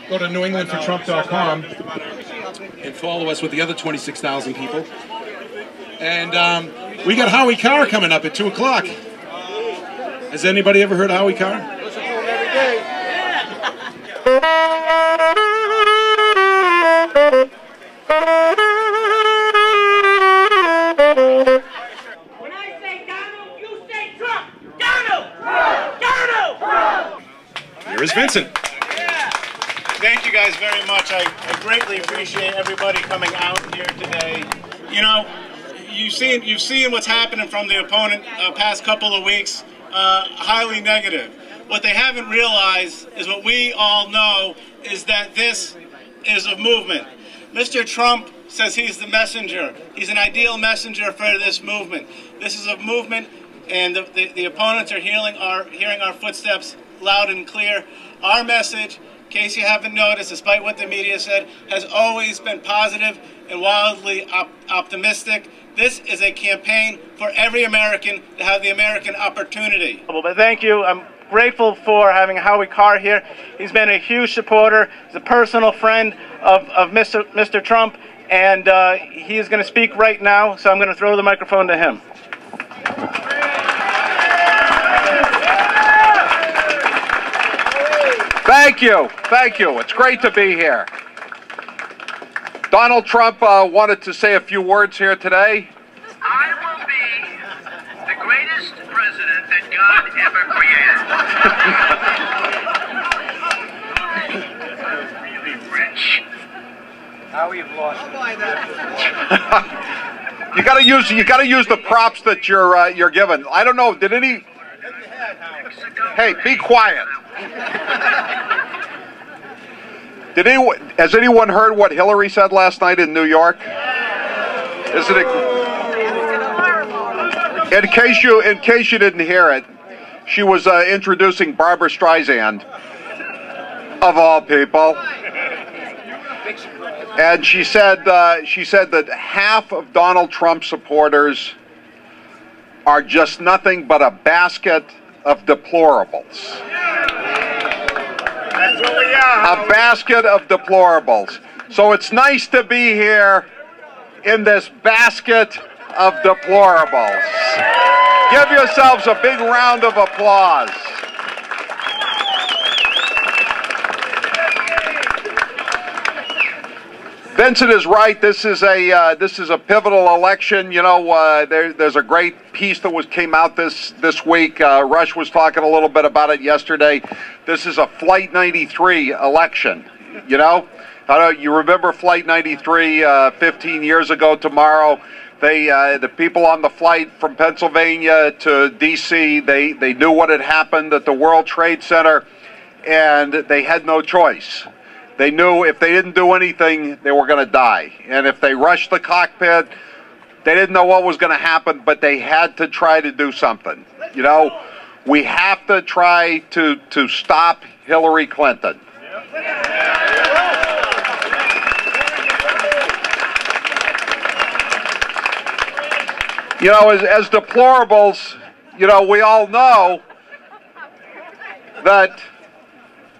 Go to newenglandfortrump.com and follow us with the other 26,000 people. And we got Howie Carr coming up at 2 o'clock. Has anybody ever heard of Howie Carr? Listen to him every day. When I say Donald, you say Trump. Donald! Donald! Here is Vincent. Thank you guys very much. I greatly appreciate everybody coming out here today. You know, you've seen what's happening from the opponent past couple of weeks. Highly negative. What they haven't realized is what we all know is that this is a movement. Mr. Trump says he's the messenger. He's an ideal messenger for this movement. This is a movement, and the opponents are hearing our footsteps loud and clear. Our message, in case you haven't noticed, despite what the media said, has always been positive and wildly optimistic. This is a campaign for every American to have the American opportunity. But thank you. I'm grateful for having Howie Carr here. He's been a huge supporter. He's a personal friend of Mr. Trump, and he is going to speak right now, so I'm going to throw the microphone to him. Thank you. Thank you. It's great to be here. Donald Trump wanted to say a few words here today. I will be the greatest president that God ever created. Really rich. How we've lost. I'll buy that. You gotta use the props that you're given. I don't know. Did any? Hey, be quiet. Has anyone heard what Hillary said last night in New York? Isn't it? In case you didn't hear it, she was introducing Barbara Streisand, of all people, and she said that half of Donald Trump supporters are just nothing but a basket of deplorables. That's what we are. A basket of deplorables. So it's nice to be here in this basket of deplorables. Give yourselves a big round of applause. Vincent is right. This is a pivotal election. You know, there's a great piece that came out this week. Rush was talking a little bit about it yesterday. This is a Flight 93 election. You know, you remember Flight 93 15 years ago tomorrow. The people on the flight from Pennsylvania to D.C. They knew what had happened at the World Trade Center, and they had no choice. They knew if they didn't do anything, they were going to die. And if they rushed the cockpit, they didn't know what was going to happen, but they had to try to do something. You know, we have to try to stop Hillary Clinton. You know, as deplorables, you know, we all know that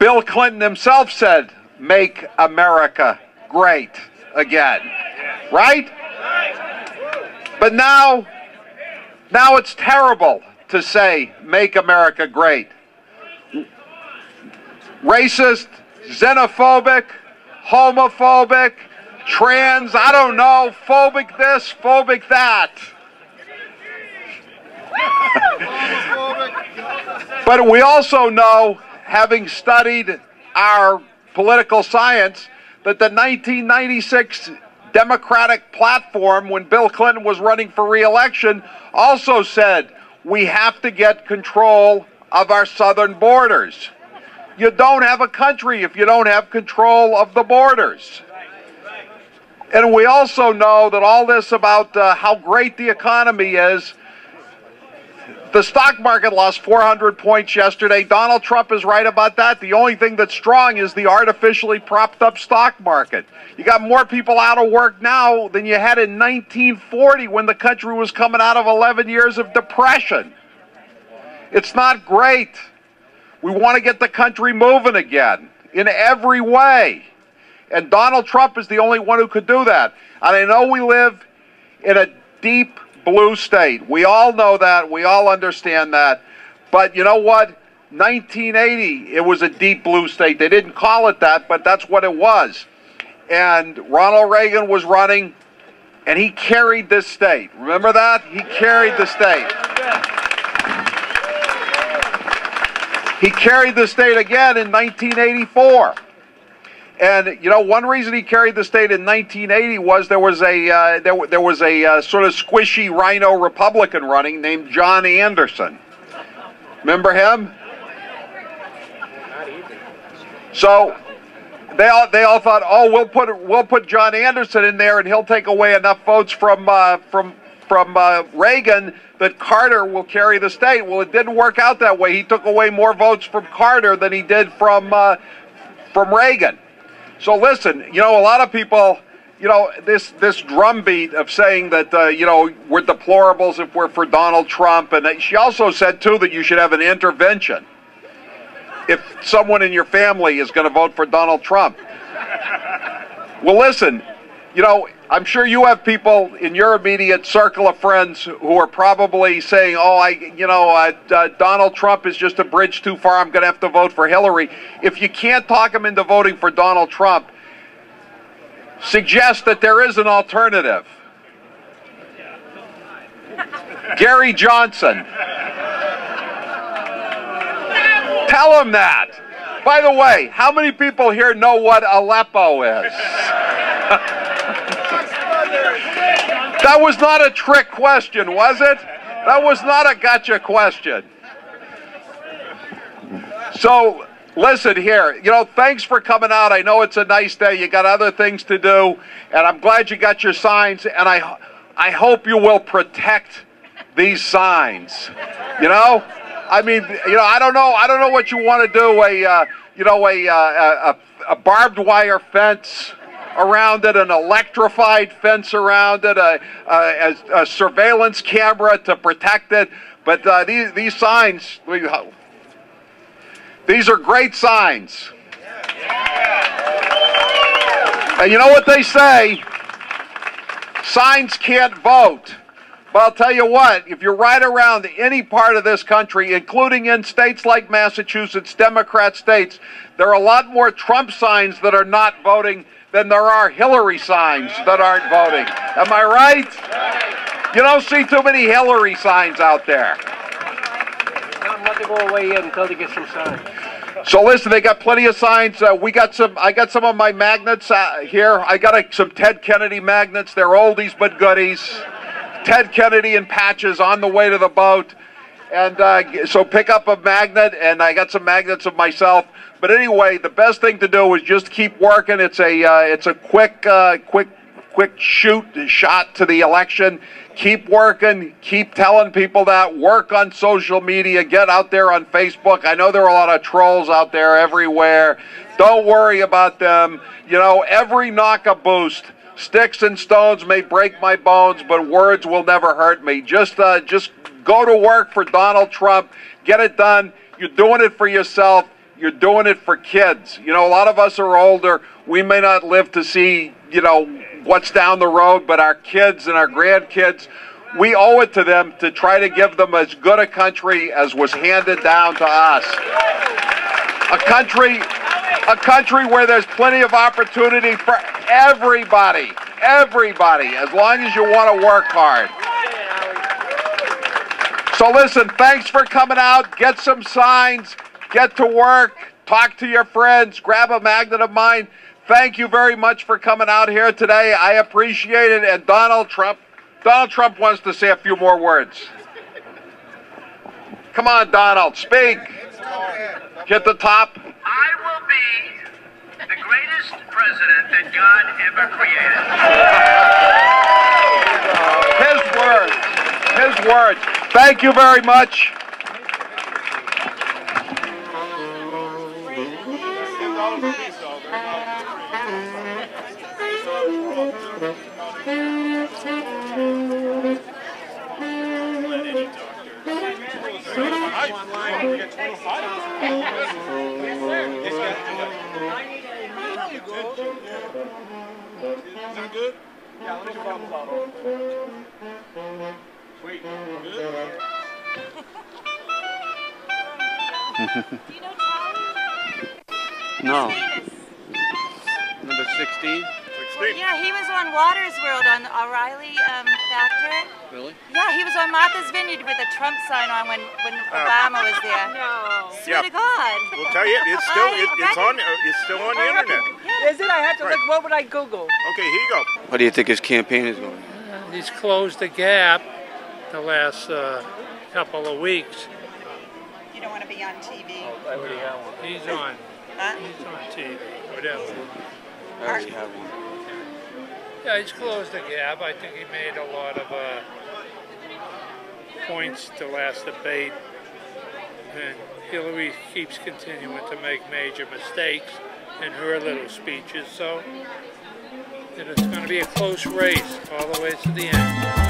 Bill Clinton himself said, "Make America great again," right? But now it's terrible to say, "Make America great." Racist, xenophobic, homophobic, trans, I don't know, phobic this, phobic that. But we also know, having studied our political science, that the 1996 Democratic platform, when Bill Clinton was running for re-election, also said we have to get control of our southern borders. You don't have a country if you don't have control of the borders. And we also know that all this about how great the economy is, the stock market lost 400 points yesterday. Donald Trump is right about that. The only thing that's strong is the artificially propped up stock market. You got more people out of work now than you had in 1940 when the country was coming out of 11 years of depression. It's not great. We want to get the country moving again. in every way. And Donald Trump is the only one who could do that. And I know we live in a deep blue state. We all know that. We all understand that. But you know what? 1980, it was a deep blue state. They didn't call it that, but that's what it was. And Ronald Reagan was running, and he carried this state. Remember that? He carried the state. He carried the state again in 1984. And you know, one reason he carried the state in 1980 was there was a sort of squishy rhino Republican running named John Anderson. Remember him? So they all thought, oh, we'll put John Anderson in there, and he'll take away enough votes from Reagan that Carter will carry the state. Well, it didn't work out that way. He took away more votes from Carter than he did from Reagan. So listen, you know, a lot of people, you know, this drumbeat of saying that, you know, we're deplorables if we're for Donald Trump. And she also said, too, that you should have an intervention if someone in your family is going to vote for Donald Trump. Well, listen, you know, I'm sure you have people in your immediate circle of friends who are probably saying, oh, Donald Trump is just a bridge too far. I'm going to have to vote for Hillary. If you can't talk them into voting for Donald Trump, suggest that there is an alternative. Gary Johnson. Tell him that. By the way, how many people here know what Aleppo is? That was not a trick question, was it? That was not a gotcha question. So, listen here, you know, thanks for coming out. I know it's a nice day. You got other things to do, and I'm glad you got your signs, and I hope you will protect these signs. You know? I mean, you know, I don't know what you want to do, a barbed wire fence around it, an electrified fence around it, a surveillance camera to protect it. But these signs, these are great signs. And you know what they say? Signs can't vote. But I'll tell you what, if you ride around any part of this country, including in states like Massachusetts, Democrat states, there are a lot more Trump signs that are not voting than there are Hillary signs that aren't voting. Am I right? You don't see too many Hillary signs out there. I'm not to go away yet until they get some signs. So listen, they got plenty of signs. I got some of my magnets here. I got some Ted Kennedy magnets. They're oldies but goodies. Ted Kennedy in patches on the way to the boat. And so pick up a magnet, and I got some magnets of myself. But anyway, the best thing to do is just keep working. It's a quick shot to the election. Keep working. Keep telling people that. Work on social media. Get out there on Facebook. I know there are a lot of trolls out there everywhere. Don't worry about them. You know, every knock a boost. Sticks and stones may break my bones, but words will never hurt me. Just go to work for Donald Trump. Get it done. You're doing it for yourself. You're doing it for kids. You know, a lot of us are older. We may not live to see, you know, what's down the road, but our kids and our grandkids, we owe it to them to try to give them as good a country as was handed down to us. A country where there's plenty of opportunity for everybody, as long as you want to work hard. So listen, thanks for coming out. Get some signs, get to work, talk to your friends, grab a magnet of mine. Thank you very much for coming out here today. I appreciate it. And Donald Trump wants to say a few more words. Come on, Donald, speak. Hit the top. I will be the greatest president that God ever created. His words. Thank you very much. Online, you get 25. Is that good? Yeah, let me grab a bottle. Sweet. Do you know Charlie? No. Famous. Number 16? Well, yeah, he was on Water's World on the O'Reilly factor. Really? Yeah, he was on Martha's Vineyard with a Trump sign on when Obama was there. No. Swear to God. We'll tell you, it's still it's still on the internet. Is it? I have to look. What would I Google? Okay, here you go. How do you think his campaign is going? He's closed the gap the last couple of weeks. You don't want to be on TV. I already have one. He's on. Huh? He's on TV. Whatever. I already have one. Yeah, he's closed the gap. I think he made a lot of points the last debate. And Hillary keeps continuing to make major mistakes in her little speeches. So it's going to be a close race all the way to the end.